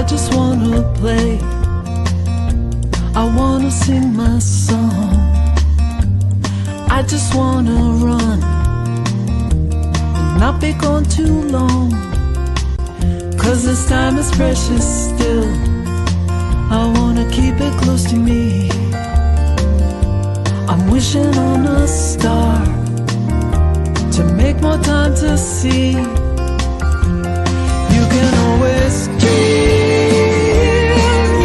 just wanna play. I wanna sing my song. I just wanna run and not be gone too long. 'Cause this time is precious still. I wanna keep it close to me. I'm wishing on a star to make more time to see. You can always dream.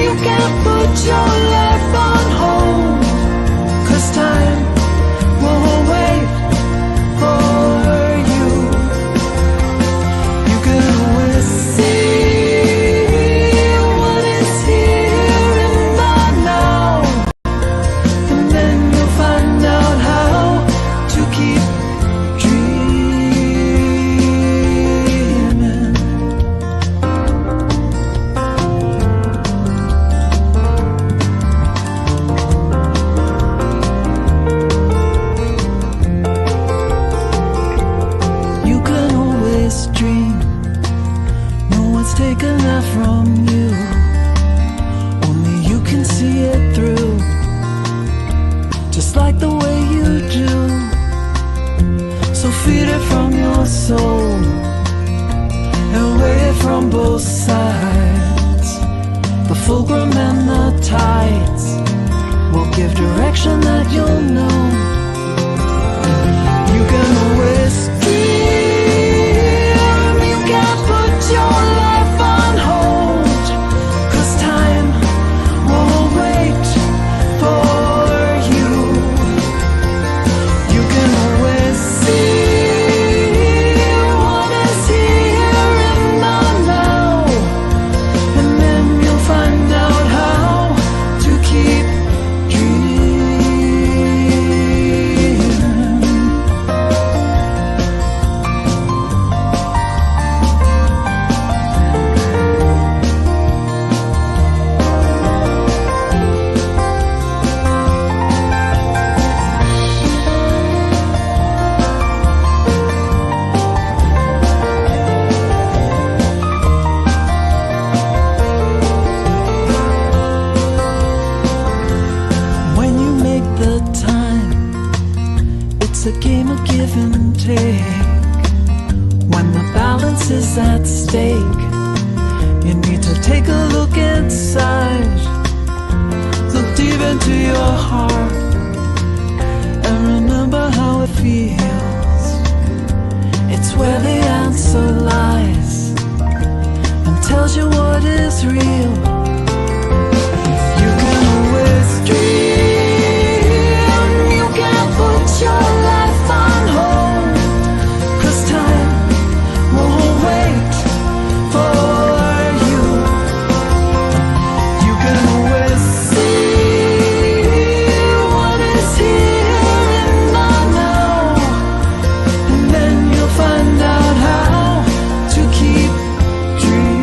You can't put your life on hold. 'Cause time won't wait for you. You can always see what is here in the now. And then you'll find out how to keep dreaming. You can always dream. No one's taken that from you. Only you can see it through. Just like the way you do. So feed it from your soul and weigh it from both sides. The fulcrum and the tides will give direction that you'll know. You can always dream. You can't put your life on hold. 'Cause time won't wait for you. You can always see what is here in the now. And then you'll find out how to keep dreaming. When you make the time, it's a game of give and take. When the balance is at stake, you need to take a look inside. Look deep into your heart and remember how it feels. It's where the answer lies and tells you what is real. You can always dream. You can't put your life on hold. 'Cause time won't wait for you. You can always see what is here in the now. And then you'll find out how to keep dreaming.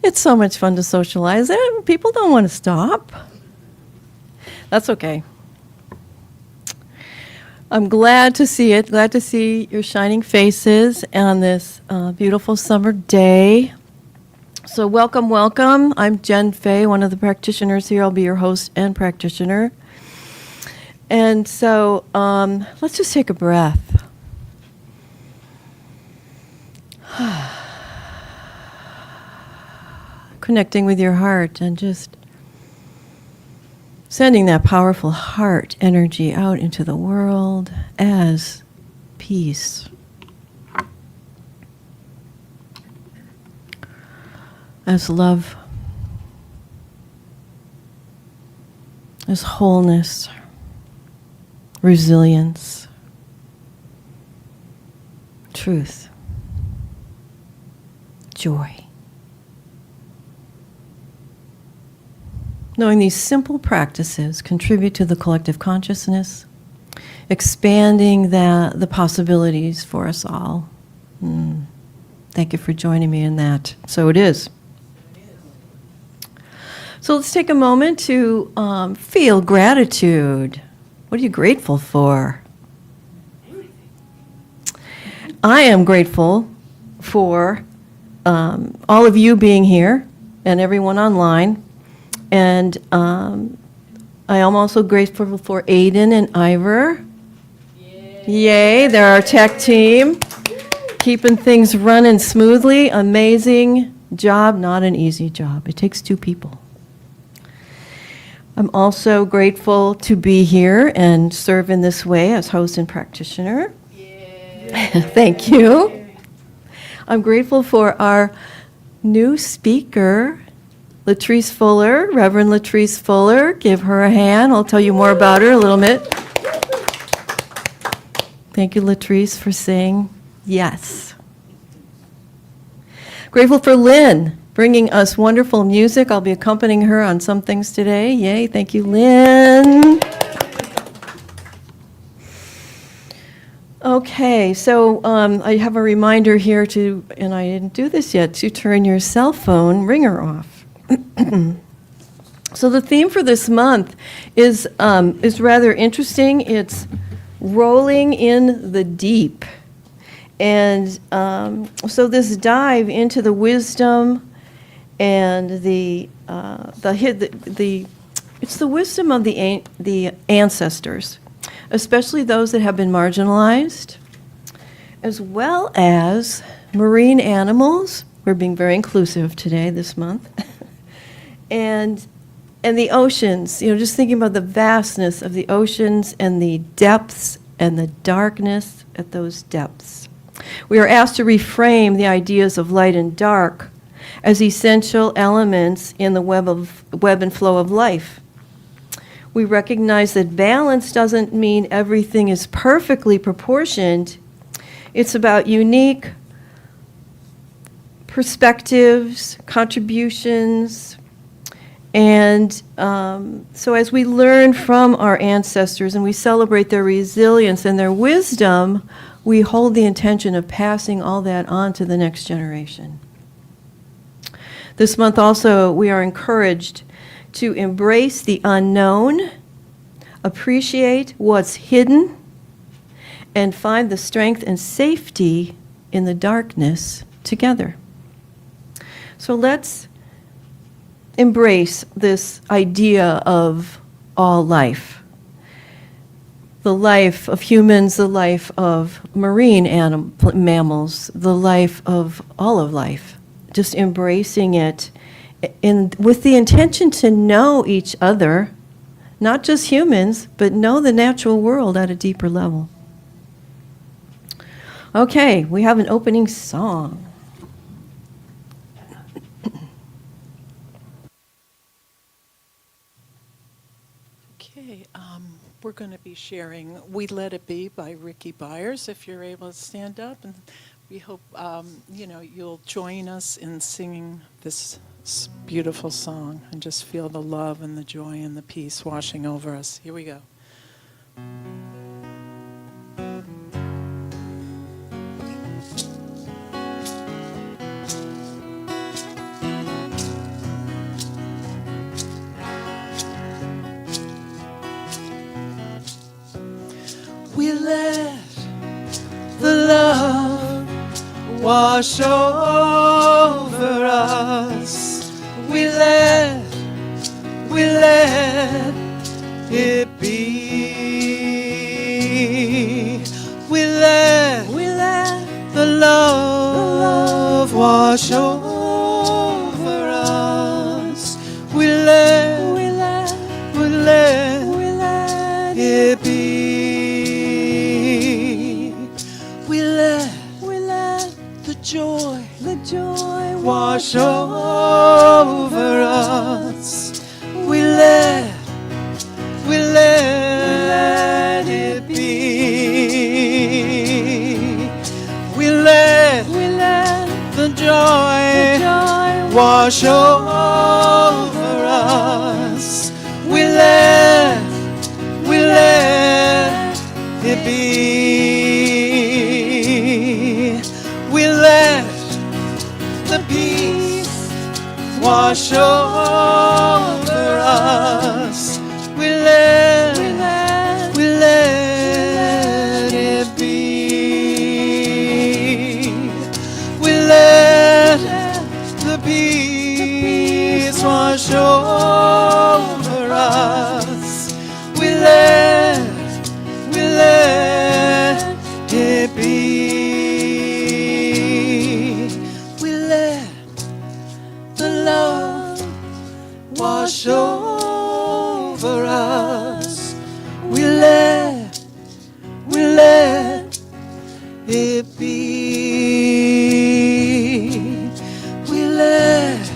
It's so much fun to socialize. People don't want to stop. That's okay. I'm glad to see it. Glad to see your shining faces on this beautiful summer day. So welcome, welcome. I'm Jenn Fay, one of the practitioners here. I'll be your host and practitioner. And so let's just take a breath. Connecting with your heart and just sending that powerful heart energy out into the world as peace. As love. As wholeness. Resilience. Truth. Joy. Knowing these simple practices contribute to the collective consciousness, expanding the possibilities for us all. Thank you for joining me in that. So it is. So let's take a moment to feel gratitude. What are you grateful for? I am grateful for all of you being here and everyone online. And I am also grateful for Aiden and Ivor. Yay, they're our tech team. Keeping things running smoothly. Amazing job, not an easy job. It takes two people. I'm also grateful to be here and serve in this way as host and practitioner. Thank you. I'm grateful for our new speaker, LaTriece Fuller, Reverend LaTriece Fuller. Give her a hand. I'll tell you more about her in a little bit. Thank you, LaTriece, for saying yes. Grateful for Lynn, bringing us wonderful music. I'll be accompanying her on some things today. Yay, thank you, Lynn. Okay, so I have a reminder here to, and I didn't do this yet, to turn your cell phone ringer off. So the theme for this month is rather interesting. It's rolling in the deep, and so this dive into the wisdom and it's the wisdom of the ancestors, especially those that have been marginalized, as well as marine animals. We're being very inclusive today, this month. And the oceans, just thinking about the vastness of the oceans and the depths and the darkness at those depths. We are asked to reframe the ideas of light and dark as essential elements in the web and flow of life. We recognize that balance doesn't mean everything is perfectly proportioned. It's about unique perspectives, contributions. And so as we learn from our ancestors and we celebrate their resilience and their wisdom, we hold the intention of passing all that on to the next generation. This month also, we are encouraged to embrace the unknown, appreciate what's hidden, and find the strength and safety in the darkness together. So let's embrace this idea of all life. The life of humans, the life of marine mammals, the life of all of life. Just embracing it with the intention to know each other, not just humans, but know the natural world at a deeper level. Okay, we have an opening song. We're going to be sharing We Let It Be by Ricky Byers, if you're able to stand up. And we hope, you'll join us in singing this beautiful song and just feel the love and the joy and the peace washing over us. Here we go. wash over us. We let it be. We let the love wash over us. We let it be. We let the joy wash over us. We let it be. We let the joy wash over us. We let it be. We let the peace wash over us. We let it be. We let the peace wash over us. We let it be. We let the love wash over us. We let it be. We let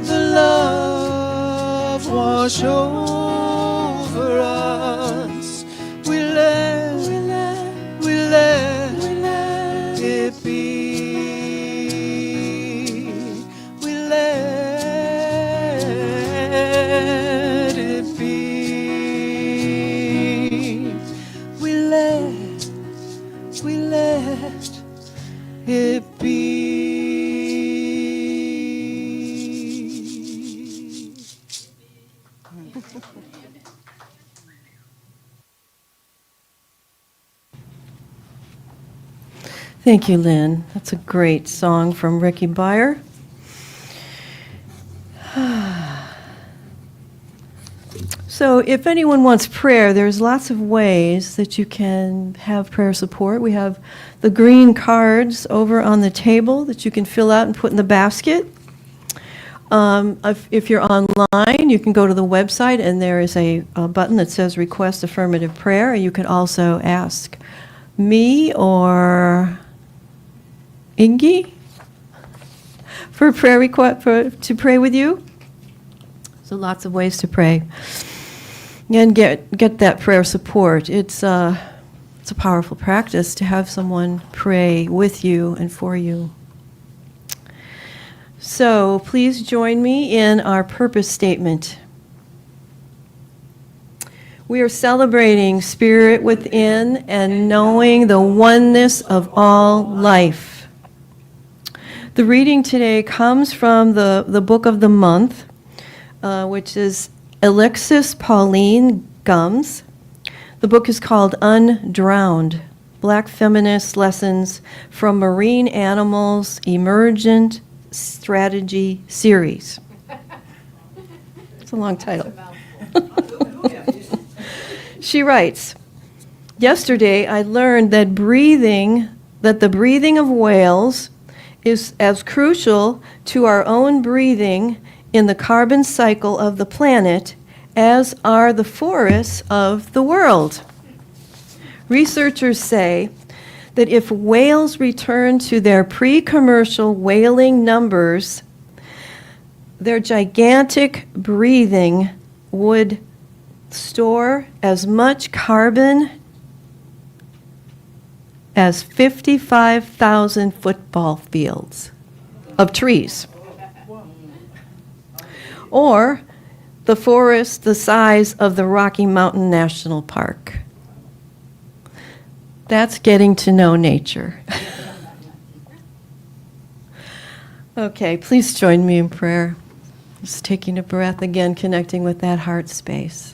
the love wash over us. We let it be. We let it be. We let it be. Thank you, Lynn. That's a great song from Ricky Beyer. So if anyone wants prayer, there's lots of ways that you can have prayer support. We have the green cards over on the table that you can fill out and put in the basket. If you're online, you can go to the website and there is a button that says Request Affirmative Prayer. You can also ask me or Ingi for a prayer request to pray with you. So lots of ways to pray and get that prayer support. It's a powerful practice to have someone pray with you and for you. So please join me in our purpose statement. We are celebrating spirit within and knowing the oneness of all life. The reading today comes from the book of the month, which is Alexis Pauline Gumbs. The book is called Undrowned, Black Feminist Lessons from Marine Mammals Emergent Strategy Series. It's a long title. She writes, yesterday I learned that the breathing of whales is as crucial to our own breathing in the carbon cycle of the planet as are the forests of the world. Researchers say that if whales return to their pre-commercial whaling numbers, their gigantic breathing would store as much carbon as 55,000 football fields of trees. Or the forest the size of the Rocky Mountain National Park. That's getting to know nature. Okay, please join me in prayer. Just taking a breath again, connecting with that heart space.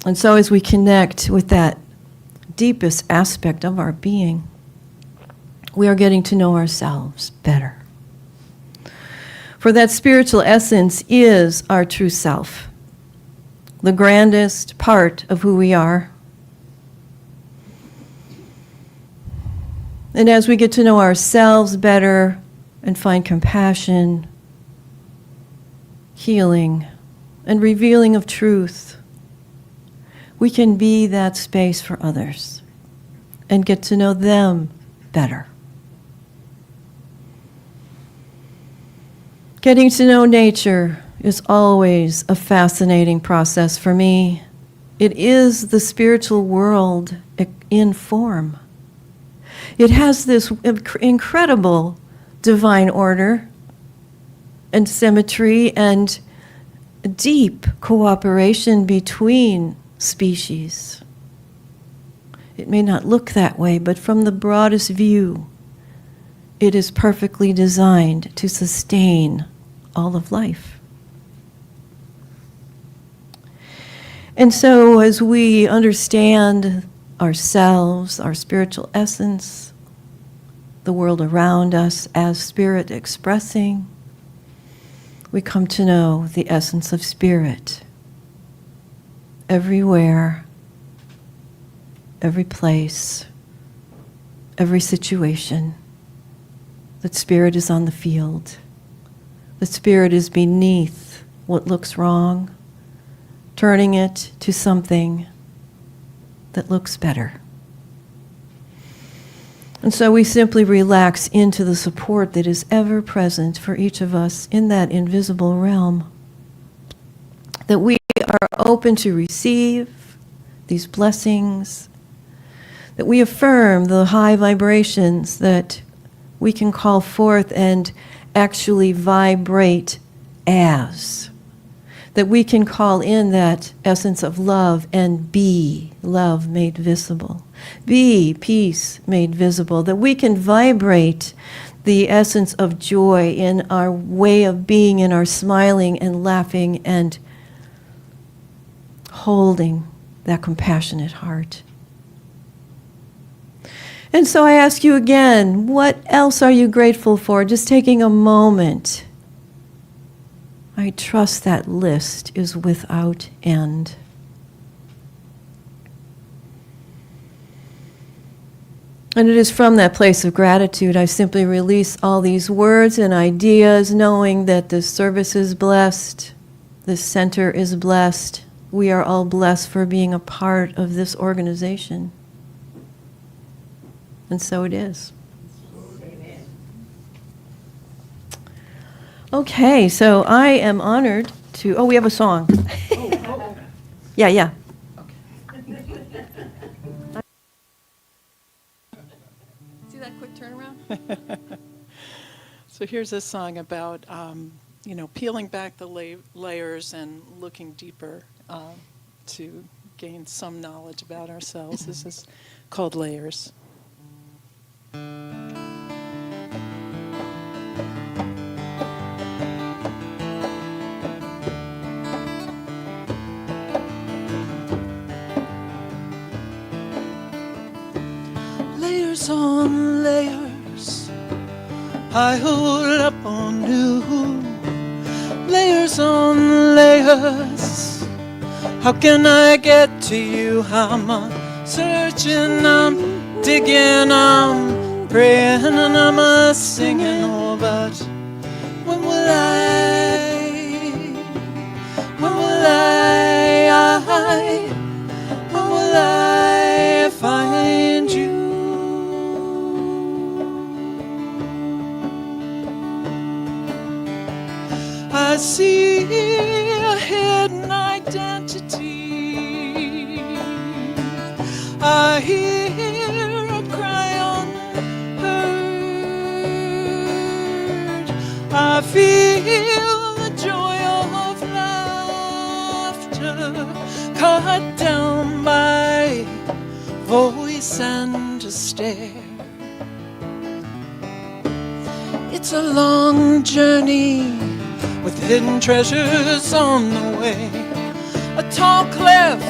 And so as we connect with that deepest aspect of our being. We are getting to know ourselves better. For that spiritual essence is our true self, the grandest part of who we are. And as we get to know ourselves better and find compassion, healing, and revealing of truth, we can be that space for others and get to know them better. Getting to know nature is always a fascinating process for me. It is the spiritual world in form. It has this incredible divine order and symmetry and deep cooperation between species. It may not look that way, but from the broadest view, it is perfectly designed to sustain all of life. And so as we understand ourselves, our spiritual essence, the world around us as spirit expressing, we come to know the essence of spirit everywhere, every place, every situation. That spirit is on the field. The spirit is beneath what looks wrong, turning it to something that looks better. And so we simply relax into the support that is ever present for each of us in that invisible realm. That we are open to receive these blessings, that we affirm the high vibrations that we can call forth and actually vibrate as. That we can call in that essence of love and be love made visible. Be peace made visible. That we can vibrate the essence of joy in our way of being, in our smiling and laughing and holding that compassionate heart. And so I ask you again, what else are you grateful for? Just taking a moment. I trust that list is without end. And it is from that place of gratitude I simply release all these words and ideas, knowing that this service is blessed, this center is blessed. We are all blessed for being a part of this organization. And so it is. Amen. Okay, so I am honored to, we have a song. Yeah. See that quick turnaround? So here's a song about, peeling back the layers and looking deeper to gain some knowledge about ourselves. This is called Layers. Layers on layers, piled up on you. Layers on layers, how can I get to you? I'm searching, I'm digging, I'm praying, and I'm singing, but when will I find you? I see a hidden identity. I hear a cry unheard. I feel the joy of laughter cut down by voice and a stare. It's a long journey with hidden treasures on the way. A tall cliff,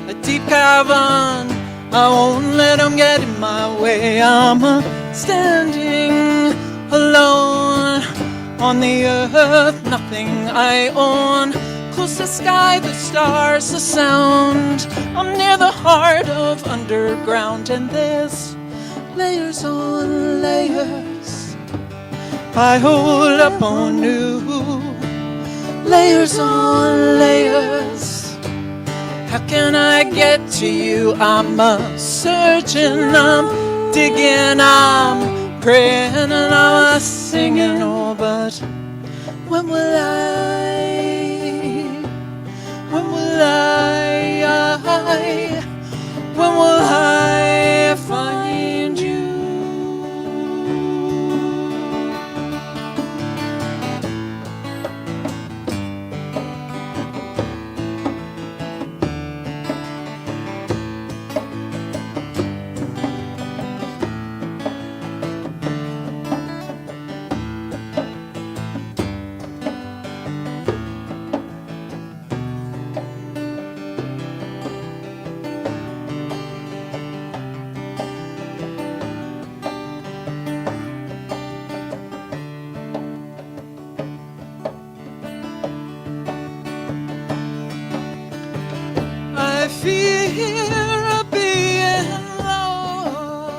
a deep cavern, I won't let them get in my way. I'm standing alone on the earth, nothing I own. Close the sky, the stars, the sound. I'm near the heart of underground, and there's layers on layers I hold up on you. Layers on layers. How can I get to you? I'm searching, I'm digging, I'm praying, and I'm singing. Oh, but when will I? When will when will I find you? I fear of being lost,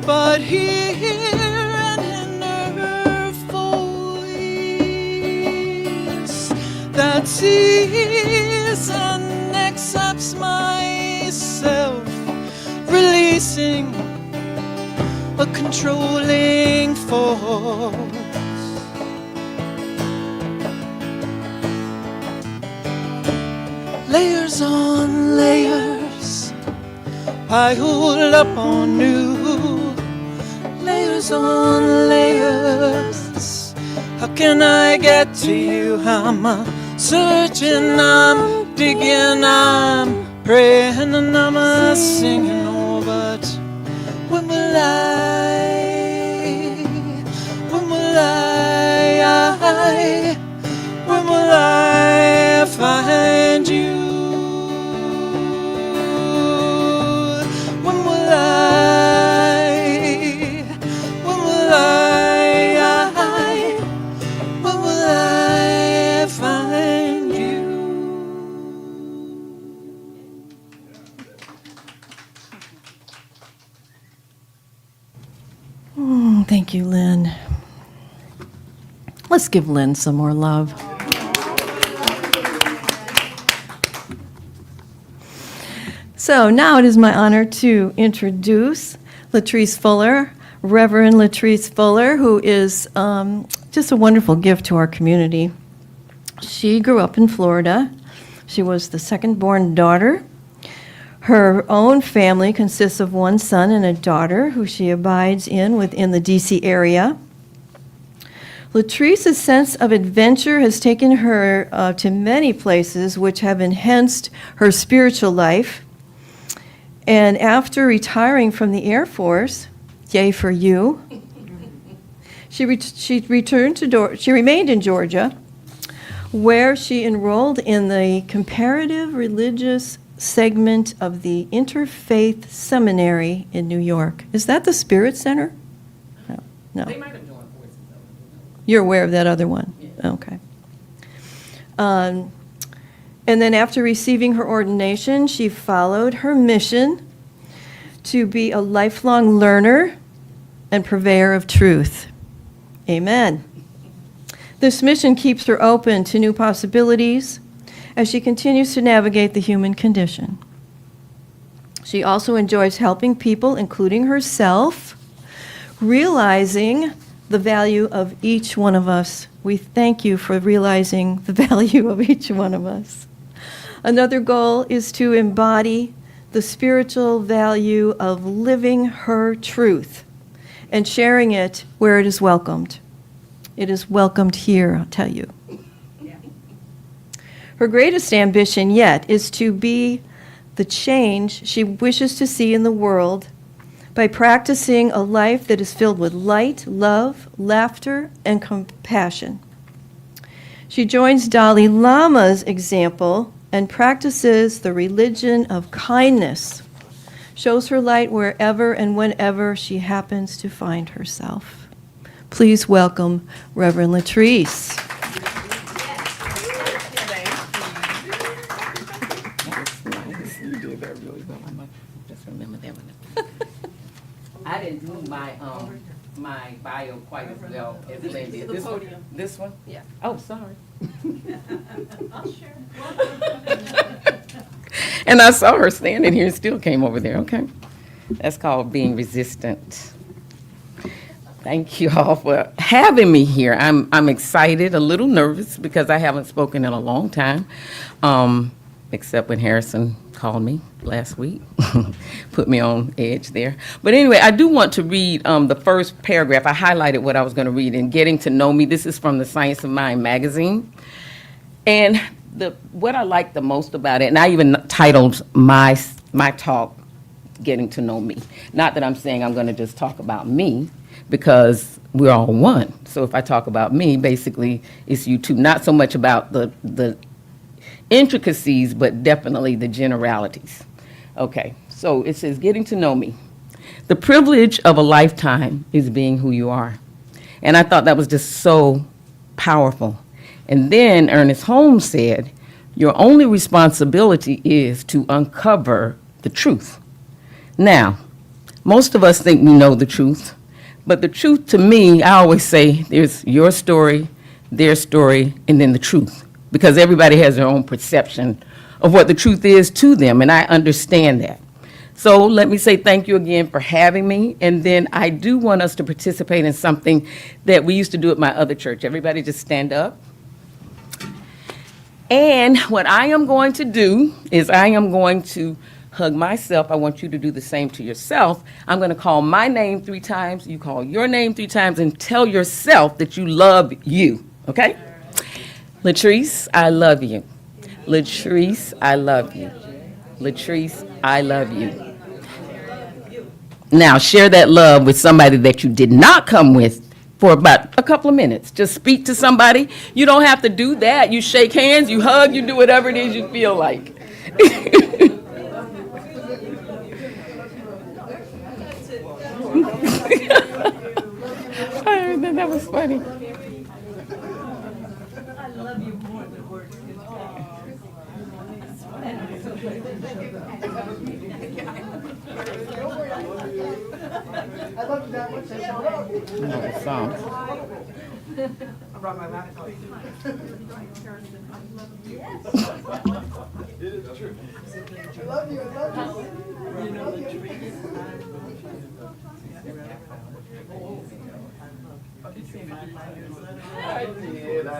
but hear an inner voice that sees and accepts myself, releasing a controlling force. Layers on layers I hold up on you. Layers on layers. How can I get to you? I'm searching, I'm digging, I'm praying, and I'm singing. Oh, but when will I? When will I? When will I find you? Thank you, Lynn. Let's give Lynn some more love. So now it is my honor to introduce LaTriece Fuller, Reverend LaTriece Fuller, who is just a wonderful gift to our community. She grew up in Florida. She was the second-born daughter. Her own family consists of one son and a daughter who she abides in within the D.C. area. LaTrice's sense of adventure has taken her to many places which have enhanced her spiritual life. And after retiring from the Air Force, yay for you, she remained in Georgia, where she enrolled in the comparative religious segment of the Interfaith Seminary in New York. Is that the Spirit Center? No. They might have joined Voices, though. You're aware of that other one? Yeah. Okay. And then after receiving her ordination, she followed her mission to be a lifelong learner and purveyor of truth. Amen. This mission keeps her open to new possibilities as she continues to navigate the human condition. She also enjoys helping people, including herself, realizing the value of each one of us. We thank you for realizing the value of each one of us. Another goal is to embody the spiritual value of living her truth and sharing it where it is welcomed. It is welcomed here, I'll tell you. Her greatest ambition yet is to be the change she wishes to see in the world by practicing a life that is filled with light, love, laughter, and compassion. She joins Dalai Lama's example and practices the religion of kindness, shows her light wherever and whenever she happens to find herself. Please welcome Reverend LaTriece. You did that really well. I might just remember that one. I didn't do my bio quite as well as Lynn did. This one? This one? Yeah. Oh, sorry. I'll share. And I saw her standing here and still came over there. Okay. That's called being resistant. Thank you all for having me here. I'm excited, a little nervous because I haven't spoken in a long time, except when Harrison called me last week, put me on edge there. But anyway, I do want to read the first paragraph. I highlighted what I was going to read in Getting to Know Me. This is from the Science of Mind magazine. And what I like the most about it, and I even titled my talk, Getting to Know Me. Not that I'm saying I'm going to just talk about me, because we're all one. So if I talk about me, basically it's you too. Not so much about the intricacies, but definitely the generalities. Okay, so it says, Getting to Know Me. The privilege of a lifetime is being who you are. And I thought that was just so powerful. And then Ernest Holmes said, your only responsibility is to uncover the truth. Now, most of us think we know the truth, but the truth to me, I always say, there's your story, their story, and then the truth, because everybody has their own perception of what the truth is to them, and I understand that. So let me say thank you again for having me, and then I do want us to participate in something that we used to do at my other church. Everybody just stand up. And what I am going to do is I am going to hug myself. I want you to do the same to yourself. I'm going to call my name 3 times. You call your name 3 times and tell yourself that you love you, okay? LaTriece, I love you. LaTriece, I love you. LaTriece, I love you. Now, share that love with somebody that you did not come with for about a couple of minutes. Just speak to somebody. You don't have to do that. You shake hands, you hug, you do whatever it is you feel like. That was funny. I love you more than words can I brought my laptop. It's true. I love you. I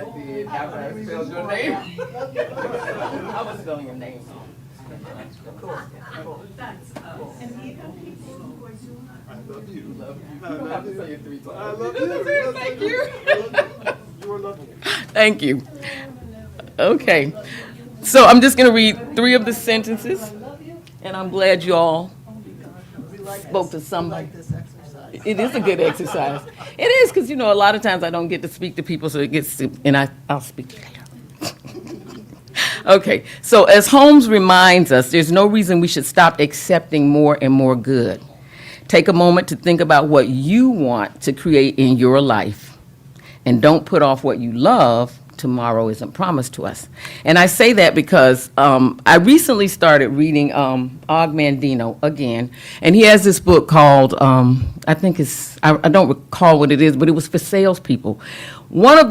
did. After I spelled your name. I was spelling your name. Cool. And even people who are doing I love you. You don't have to say it 3 times. I love you. Thank you. You are lovely. Thank you. Okay. So I'm just going to read 3 of the sentences, and I'm glad you all spoke to somebody. It is a good exercise. It is, because, you know, a lot of times I don't get to speak to people, so it gets to, and I'll speak to you later. Okay, so as Holmes reminds us, there's no reason we should stop accepting more and more good. Take a moment to think about what you want to create in your life, and don't put off what you love. Tomorrow isn't promised to us. And I say that because I recently started reading Og Mandino again, and he has this book called, I don't recall what it is, but it was for salespeople. One of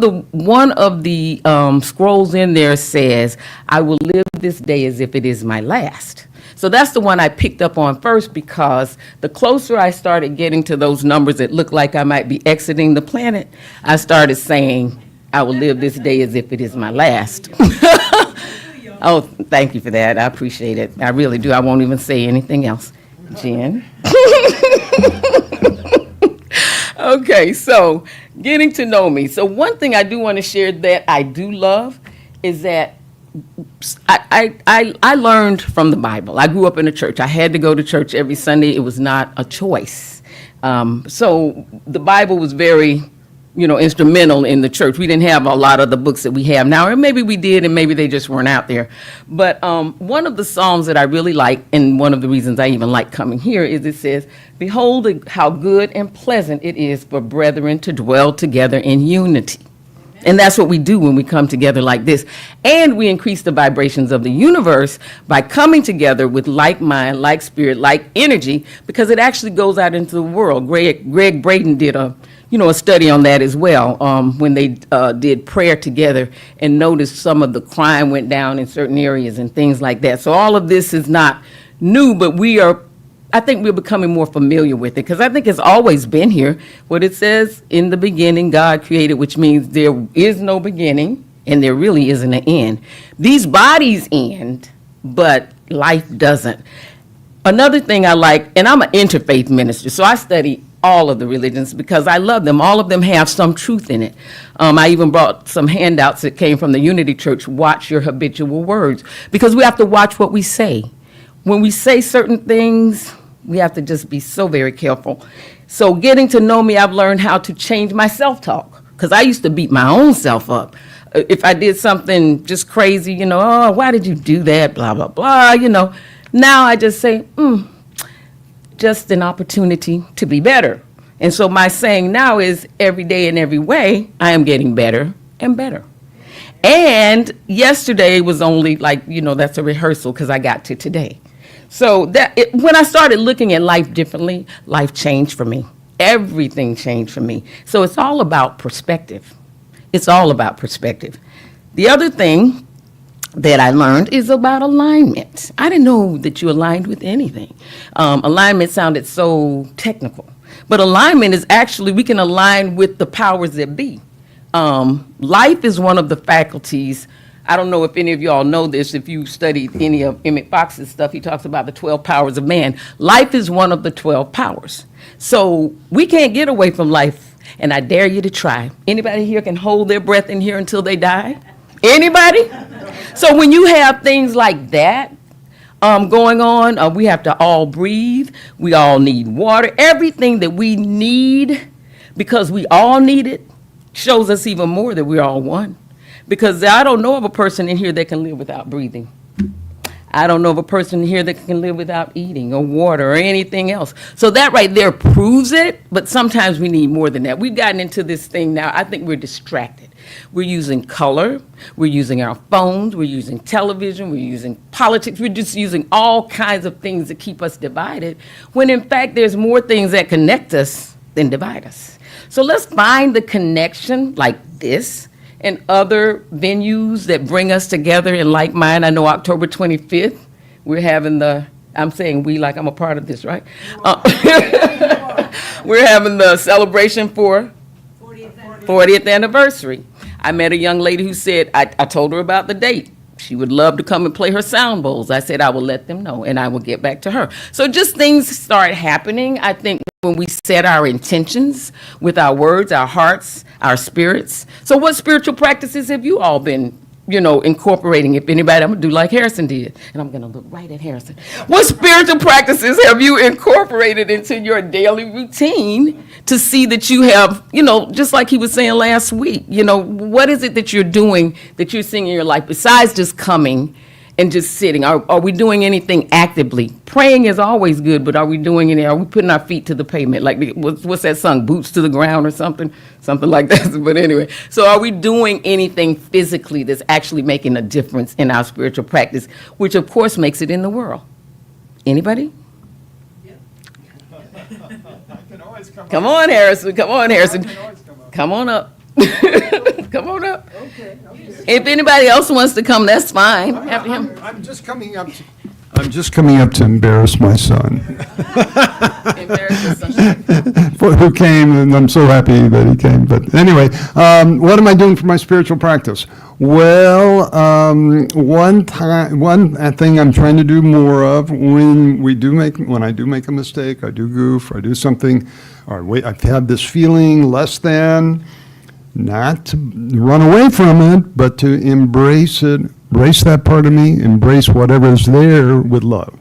the scrolls in there says, I will live this day as if it is my last. So that's the one I picked up on first, because the closer I started getting to those numbers that looked like I might be exiting the planet, I started saying, I will live this day as if it is my last. Oh, thank you for that. I appreciate it. I really do. I won't even say anything else. Jenn. Okay, so getting to know me. So one thing I do want to share that I do love is that I learned from the Bible. I grew up in a church. I had to go to church every Sunday. It was not a choice. So the Bible was very instrumental in the church. We didn't have a lot of the books that we have now, or maybe we did, and maybe they just weren't out there. But one of the Psalms that I really like, and one of the reasons I even like coming here, is it says, "Behold how good and pleasant it is for brethren to dwell together in unity." And that's what we do when we come together like this. And we increase the vibrations of the universe by coming together with like mind, like spirit, like energy, because it actually goes out into the world. Greg Braden did a study on that as well, when they did prayer together and noticed some of the crime went down in certain areas and things like that. So all of this is not new, but I think we're becoming more familiar with it, because I think it's always been here. What it says, in the beginning, God created, which means there is no beginning and there really isn't an end. These bodies end, but life doesn't. Another thing I like, and I'm an interfaith minister, so I study all of the religions because I love them. All of them have some truth in it. I even brought some handouts that came from the Unity Church, watch your habitual words, because we have to watch what we say. When we say certain things, we have to just be so very careful. So getting to know me, I've learned how to change my self-talk, because I used to beat my own self up. If I did something just crazy, "Oh, why did you do that, blah, blah, blah," Now I just say, just an opportunity to be better. And so my saying now is, every day in every way, I am getting better and better. And yesterday was only that's a rehearsal, because I got to today. So when I started looking at life differently, life changed for me. Everything changed for me. So it's all about perspective. It's all about perspective. The other thing that I learned is about alignment. I didn't know that you aligned with anything. Alignment sounded so technical. But alignment is actually, we can align with the powers that be. Life is one of the faculties. I don't know if any of you all know this. If you studied any of Emmett Fox's stuff, he talks about the 12 powers of man. Life is one of the 12 powers. So we can't get away from life, and I dare you to try. Anybody here can hold their breath in here until they die? Anybody? So when you have things like that going on, we have to all breathe. We all need water. Everything that we need, because we all need it, shows us even more that we're all one. Because I don't know of a person in here that can live without breathing. I don't know of a person in here that can live without eating or water or anything else. So that right there proves it, but sometimes we need more than that. We've gotten into this thing now. I think we're distracted. We're using color. We're using our phones. We're using television. We're using politics. We're just using all kinds of things to keep us divided, when in fact there's more things that connect us than divide us. So let's find the connection like this and other venues that bring us together in like mind. I know October 25th, we're having I'm saying we like I'm a part of this, right? We're having the celebration for 40th anniversary. I met a young lady who said, I told her about the date. She would love to come and play her sound bowls. I said I will let them know, and I will get back to her. So just things start happening, I think, when we set our intentions with our words, our hearts, our spirits. So what spiritual practices have you all been, incorporating? If anybody, I'm going to do like Harrison did, and I'm going to look right at Harrison. What spiritual practices have you incorporated into your daily routine to see that you have, just like he was saying last week, what is it that you're doing, that you're seeing in your life besides just coming and just sitting? Are we doing anything actively? Praying is always good, but are we doing any? Are we putting our feet to the pavement? Like, what's that song, Boots to the Ground or something like that? But anyway, so are we doing anything physically that's actually making a difference in our spiritual practice, which of course makes it in the world? Anybody? Come on, Harrison. Come on, Harrison. Come on up. Come on up. Okay. If anybody else wants to come, that's fine. After him. I'm just coming up to embarrass my son. Who came, and I'm so happy that he came. But anyway, what am I doing for my spiritual practice? Well, one thing I'm trying to do more of when I do make a mistake, I do goof, or I do something, or wait, I've had this feeling less than. Not to run away from it, but to embrace it, embrace that part of me, embrace whatever's there with love.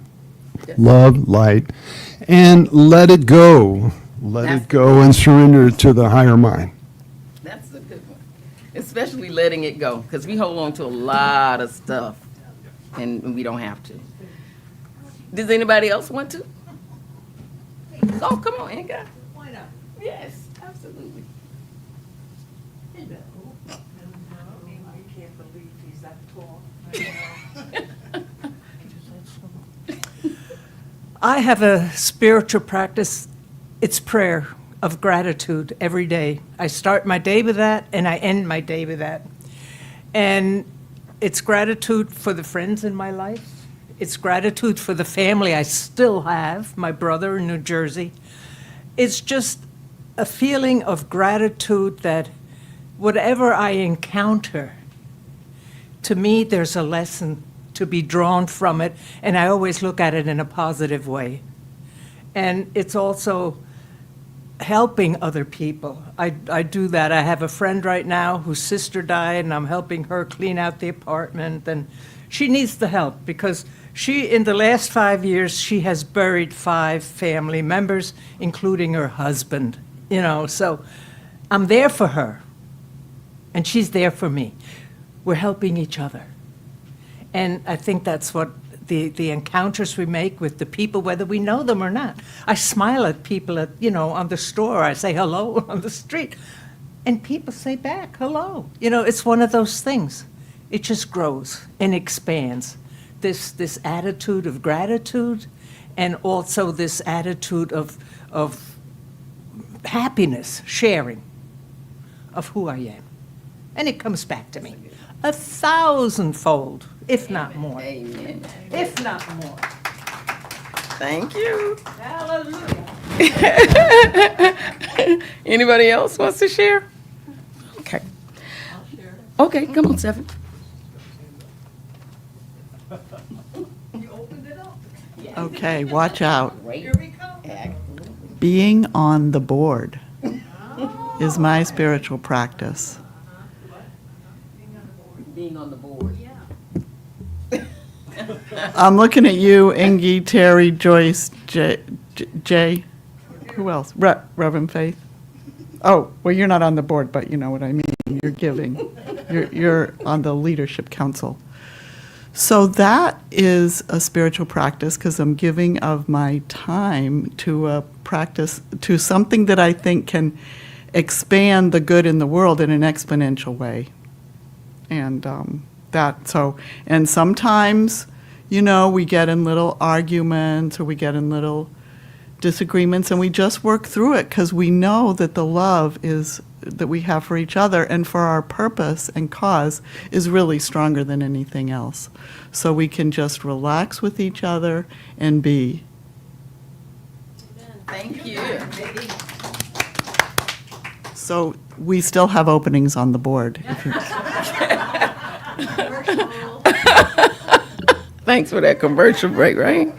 Yes. Love, light, and let it go. Let it go and surrender to the higher mind. good one. Especially letting it go, because we hold on to a lot of stuff, and we don't have to. Does anybody else want to? Oh, come on, Inga. Why not? Yes, absolutely. Hello. I can't believe he's that tall. I have a spiritual practice. It's prayer of gratitude every day. I start my day with that, and I end my day with that. And it's gratitude for the friends in my life. It's gratitude for the family I still have, my brother in New Jersey. It's just a feeling of gratitude that whatever I encounter, to me, there's a lesson to be drawn from it, and I always look at it in a positive way. And it's also helping other people. I do that. I have a friend right now whose sister died, and I'm helping her clean out the apartment, and she needs the help because in the last 5 years, she has buried 5 family members, including her husband, so I'm there for her, and she's there for me. We're helping each other. And I think that's what the encounters we make with the people, whether we know them or not. I smile at people on the store. I say hello on the street, and people say back, hello. It's one of those things. It just grows and expands. This attitude of gratitude, and also this attitude of happiness, sharing of who I am. And it comes back to me 1,000-fold, if not more. Amen. If not more. Thank you. Hallelujah. Anybody else wants to share? Okay. Okay, come on, Seven. Okay, watch out. Great. Being on the board is my spiritual practice. Being on the board. I'm looking at you, Ingy, Terry, Joyce, Jay. Who else? Reverend Faith. Oh, well, you're not on the board, but you know what I mean. You're giving. You're on the leadership council. So that is a spiritual practice because I'm giving of my time to a practice, to something that I think can expand the good in the world in an exponential way. And and sometimes, we get in little arguments or we get in little disagreements, and we just work through it because we know that the love that we have for each other and for our purpose and cause is really stronger than anything else. So we can just relax with each other and be. Thank you. So we still have openings on the board. Thanks for that commercial break, right?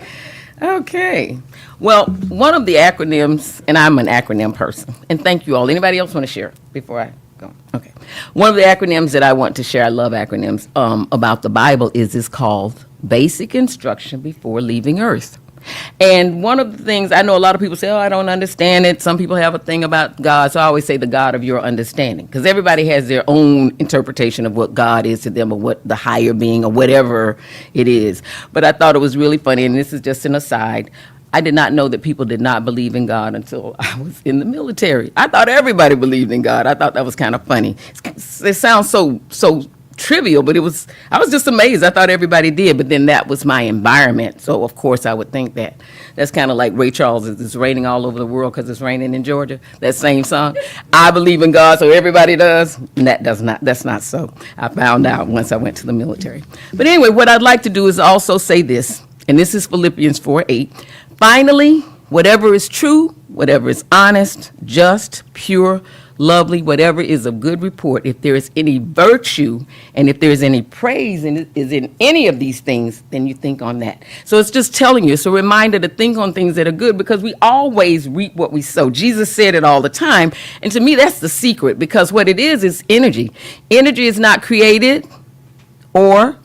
Okay. Well, one of the acronyms, and I'm an acronym person, and thank you all. Anybody else want to share before I go? Okay. One of the acronyms that I want to share, I love acronyms, about the Bible is called Basic Instruction Before Leaving Earth. And one of the things, I know a lot of people say, I don't understand it. Some people have a thing about God, so I always say the God of your understanding, because everybody has their own interpretation of what God is to them or what the higher being or whatever it is. But I thought it was really funny, and this is just an aside. I did not know that people did not believe in God until I was in the military. I thought everybody believed in God. I thought that was kind of funny. It sounds so trivial, but I was just amazed. I thought everybody did, but then that was my environment. So of course I would think that. That's kind of like Ray Charles, it's raining all over the world because it's raining in Georgia. That same song. I believe in God, so everybody does. And that's not so. I found out once I went to the military. But anyway, what I'd like to do is also say this, and this is Philippians 4:8. Finally, whatever is true, whatever is honest, just, pure, lovely, whatever is of good report, if there is any virtue and if there is any praise and is in any of these things, then you think on that. So it's just telling you, it's a reminder to think on things that are good because we always reap what we sow. Jesus said it all the time. And to me, that's the secret because what it is energy. Energy is not created or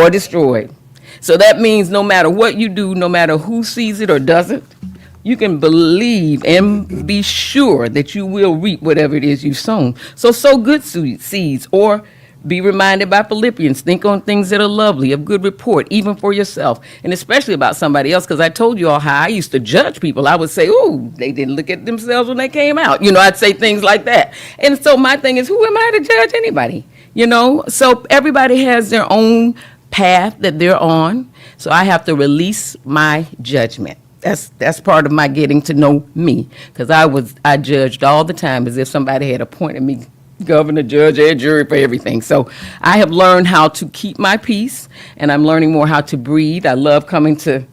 destroyed. So that means no matter what you do, no matter who sees it or doesn't, you can believe and be sure that you will reap whatever it is you've sown. So sow good seeds, or be reminded by Philippians, think on things that are lovely, of good report, even for yourself, and especially about somebody else, because I told you all how I used to judge people. I would say, oh, they didn't look at themselves when they came out. I'd say things like that. And so my thing is, who am I to judge anybody? So everybody has their own path that they're on. So I have to release my judgment. That's part of my getting to know me, because I judged all the time as if somebody had appointed me governor, judge, and jury for everything. So I have learned how to keep my peace, and I'm learning more how to breathe. I love coming to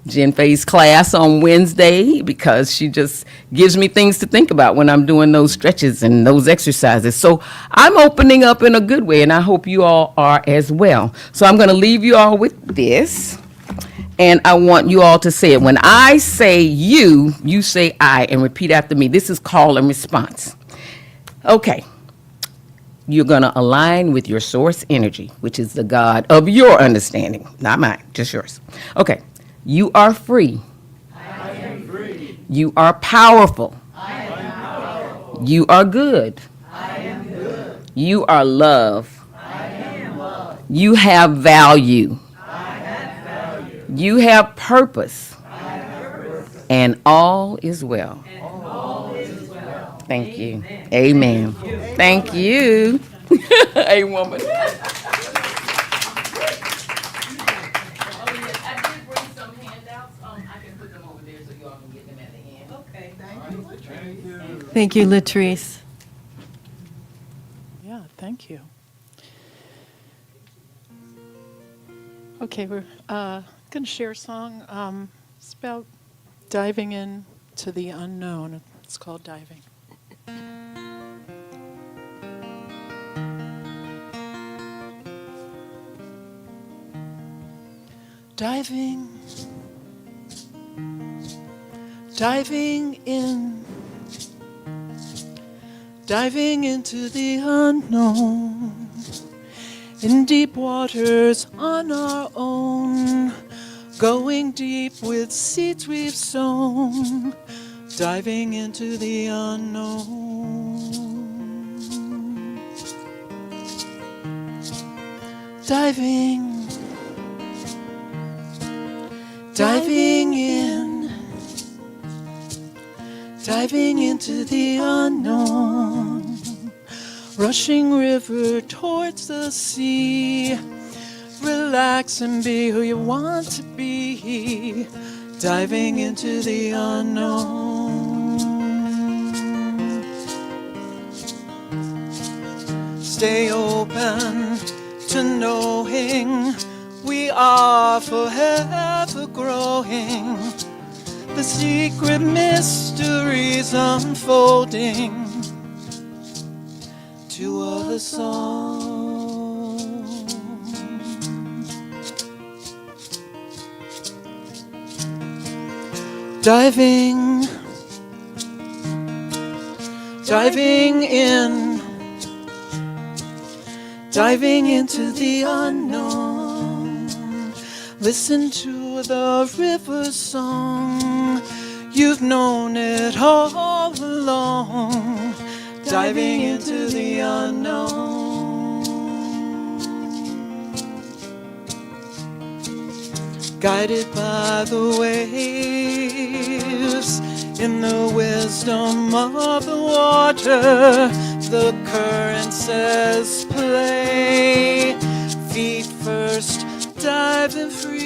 Jenn Faye's class on Wednesday because she just gives me things to think about when I'm doing those stretches and those exercises. So I'm opening up in a good way, and I hope you all are as well. So I'm going to leave you all with this, and I want you all to say it. When I say you, you say I, and repeat after me. This is call and response. Okay. You're going to align with your source energy, which is the God of your understanding, not mine, just yours. Okay. You are free. I am free. You are powerful. I am powerful. You are good. I am good. You are love. I am love. You have value. I have value. You have purpose. I have purpose. And all is well. And all is well. Thank you. Amen. Thank you. A woman. Thank you, LaTriece. Yeah, thank you. Okay, we're going to share a song. It's about diving into the unknown. It's called Diving. Diving, diving in, diving into the unknown, in deep waters on our own, going deep with seeds we've sown, diving into the unknown, diving. Diving in, diving into the unknown, rushing river towards the sea, relax and be who you want to be, diving into the unknown. Stay open to knowing we are forever growing, the secret mysteries unfolding to a song. Diving, diving in, diving into the unknown. Listen to the river song, you've known it all along, diving into the unknown. Guided by the waves, in the wisdom of the water, the current says play, feet first, diving freely.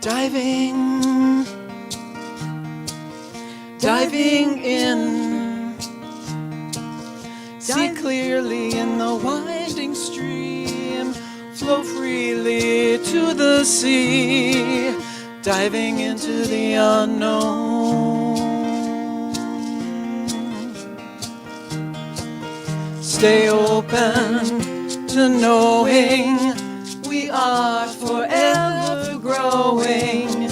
Diving, diving in, see clearly in the winding stream, flow freely to the sea, diving into the unknown. Stay open to knowing we are forever growing,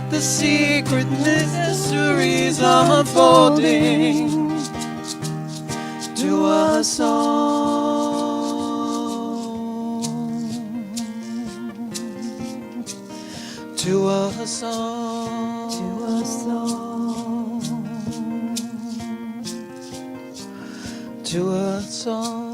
the secret mysteries unfolding to us To a song, to a song, to a song.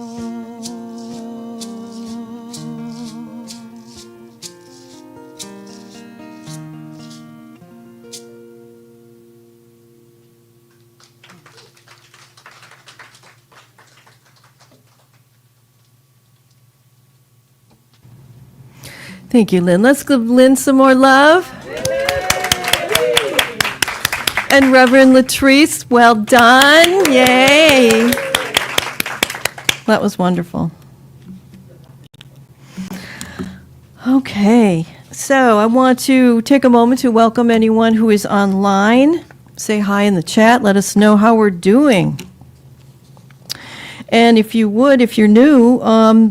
Thank you, Lynn. Let's give Lynn some more love. And Reverend LaTriece, well done. Yay. That was wonderful. Okay, so I want to take a moment to welcome anyone who is online. Say hi in the chat. Let us know how we're doing. And if you would, if you're new,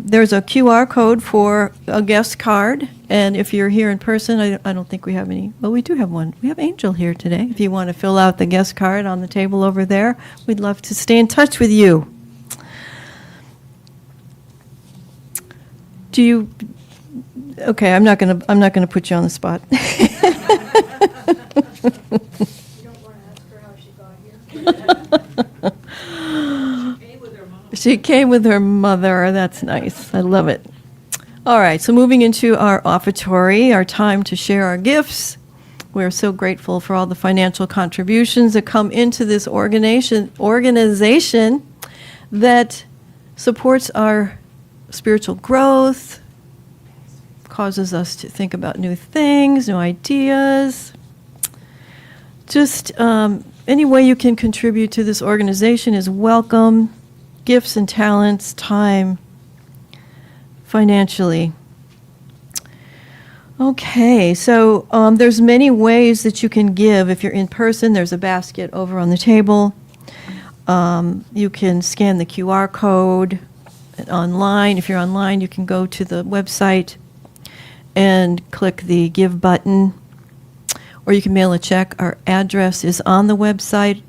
there's a QR code for a guest card. And if you're here in person, I don't think we have any. Well, we do have one. We have Angel here today. If you want to fill out the guest card on the table over there, we'd love to stay in touch with you. Do you? Okay, I'm not gonna put you on the spot. She came with her mother. That's nice. I love it. All right, so moving into our offertory, our time to share our gifts. We're so grateful for all the financial contributions that come into this organization that supports our spiritual growth, causes us to think about new things, new ideas. Just any way you can contribute to this organization is welcome. Gifts and talents, time, financially. Okay, so there's many ways that you can give. If you're in person, there's a basket over on the table. You can scan the QR code online. If you're online, you can go to the website and click the Give button, or you can mail a check. Our address is on the website,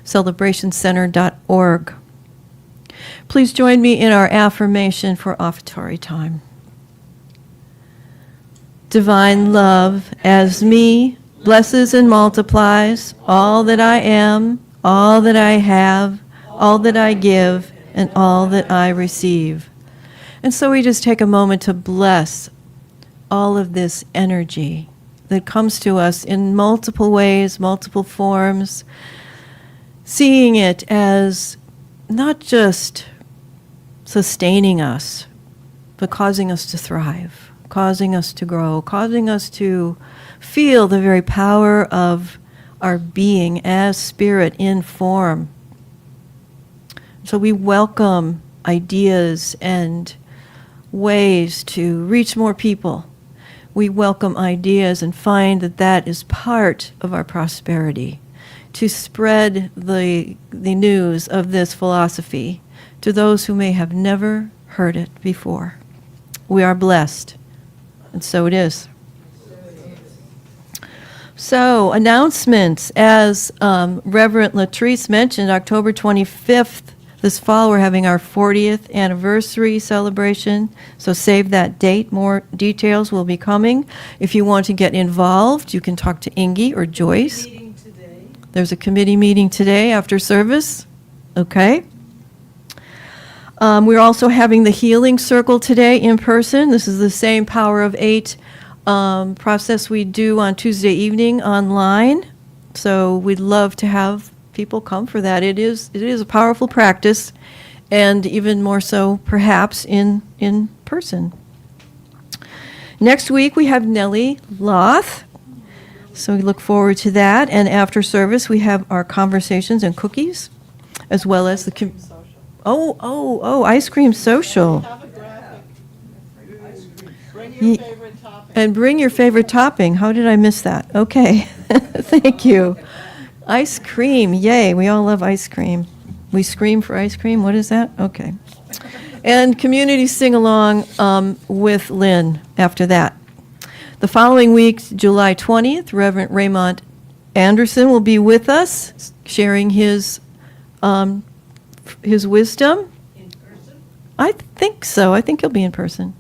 celebrationcenter.org. Please join me in our affirmation for offertory time. Divine love as me blesses and multiplies all that I am, all that I have, all that I give, and all that I receive. And so we just take a moment to bless all of this energy that comes to us in multiple ways, multiple forms, seeing it as not just sustaining us, but causing us to thrive, causing us to grow, causing us to feel the very power of our being as spirit in form. So we welcome ideas and ways to reach more people. We welcome ideas and find that that is part of our prosperity, to spread the news of this philosophy to those who may have never heard it before. We are blessed, and so it is. So, announcements. As Reverend LaTriece mentioned, October 25th, this fall, we're having our 40th anniversary celebration, so save that date. More details will be coming. If you want to get involved, you can talk to Ingy or Joyce. There's a committee meeting today after service. Okay. We're also having the Healing Circle today in person. This is the same Power of 8 process we do on Tuesday evening online. So we'd love to have people come for that. It is a powerful practice, and even more so perhaps in person. Next week we have Nellie Loth. So we look forward to that. And after service, we have our conversations and cookies, as well as the ice cream social. Have a graphic. Bring your favorite topping. And bring your favorite topping. How did I miss that? Okay. Thank you. Ice cream. Yay. We all love ice cream. We scream for ice cream. What is that? Okay. And community sing-along with Lynn after that. The following week, July 20th, Reverend Raymond Anderson will be with us, sharing his wisdom I think so. I think he'll be in person.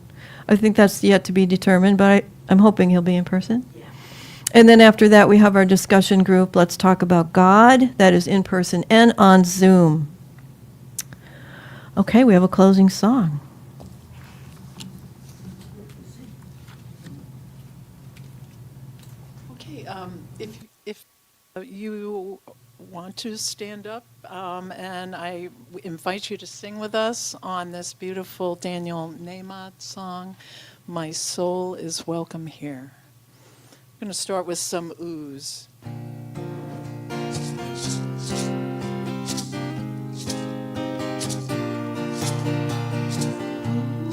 I think that's yet to be determined, but I'm hoping he'll be in person. Yeah. And then after that, we have our discussion group. Let's talk about God. That is in person and on Zoom. Okay, we have a closing song. Okay, if you want to stand up, and I invite you to sing with us on this beautiful Daniel Nahmat song, My Soul is Welcome Here. I'm going to start with some oohs.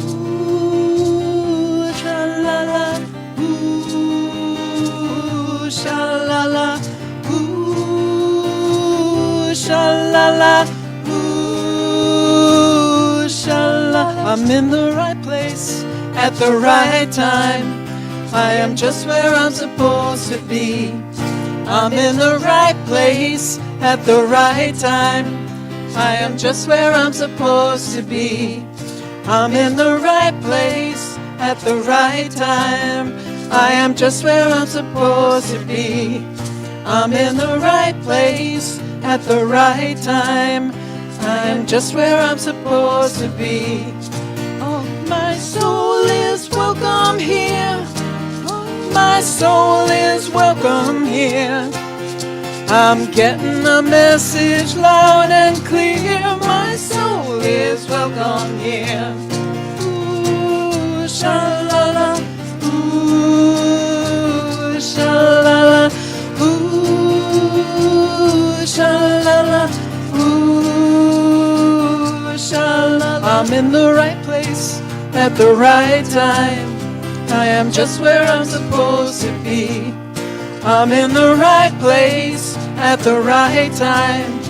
Ooh, sha-la-la, ooh, sha-la-la, ooh, sha-la-la, ooh, sha-la. I'm in the right place at the right time. I am just where I'm supposed to be. I'm in the right place at the right time. I am just where I'm supposed to be. I'm in the right place at the right time. I am just where I'm supposed to be. I'm in the right place at the right time. I am just where I'm supposed to be. Oh, my soul is welcome here. My soul is welcome here. I'm getting the message loud and clear. My soul is welcome here. Ooh, sha-la-la, ooh, sha-la-la, ooh, sha-la-la, ooh, sha-la-la. I'm in the right place at the right time. I am just where I'm supposed to be. I'm in the right place at the right time.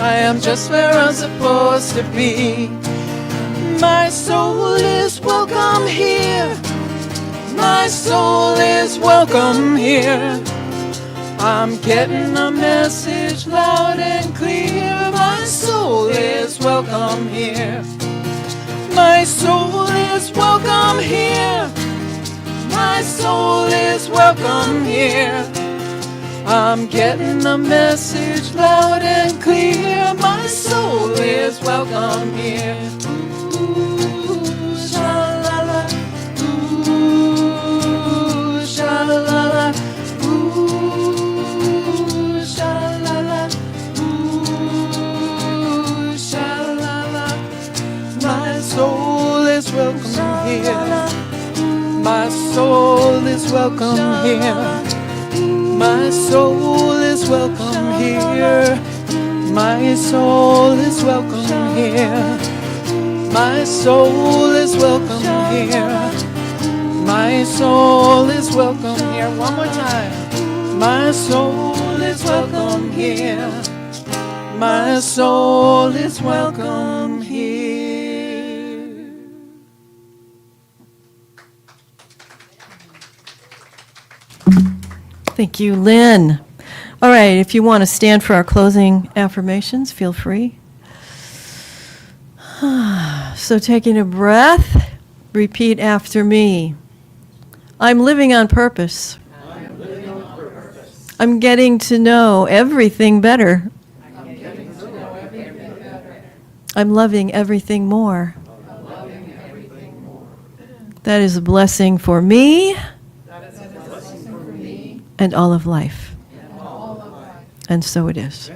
I am just where I'm supposed to be. My soul is welcome here. My soul is welcome here. I'm getting a message loud and clear. My soul is welcome here. My soul is welcome here. My soul is welcome here. I'm getting a message loud and clear. My soul is welcome here. Ooh, sha-la-la, ooh, sha-la-la, ooh, sha-la-la, ooh, sha-la-la. My soul is welcome here. My soul is welcome here. My soul is welcome here. My soul is welcome here. My soul is welcome here. My soul is welcome here. One more time. My soul is welcome here. My soul is welcome here. Thank you, Lynn. All right, if you want to stand for our closing affirmations, feel free. So taking a breath, repeat after me. I'm living on purpose. I'm getting to know everything better. I'm loving everything more. That is a blessing for me and all of life. And so it is.